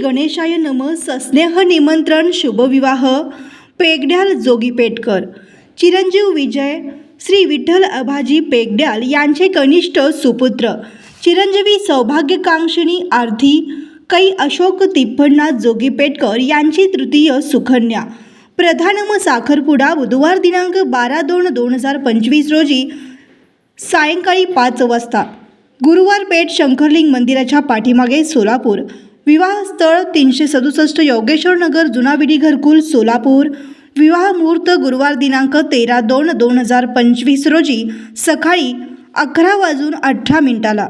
गणेशाय नमः सस्नेह निमंत्रण शुभविवाह पेगड्याल जोगीपेटकर चिरंजीव विजय श्री विठ्ठल अभाजी पेगड्याल यांचे कनिष्ठ सुपुत्र चिरंजीवी सौभाग्यकांक्षिणी आरती कै अशोक तिप्पण्णा जोगीपेटकर यांची तृतीय सुकन्या प्रधानम साखरपुडा बुधवार दिनांक 12/2/2025 रोजी सायंकाळी 5 वाजता गुरुवार पेठ शंकरलिंग मंदिराच्या पाठीमागे सोलापूर। विवाह स्थळ 367 योगेश्वर नगर जुना विडी घरकुल सोलापूर। विवाह मुहूर्त गुरुवार दिनांक 13/2/2025 रोजी सकाळी 11:18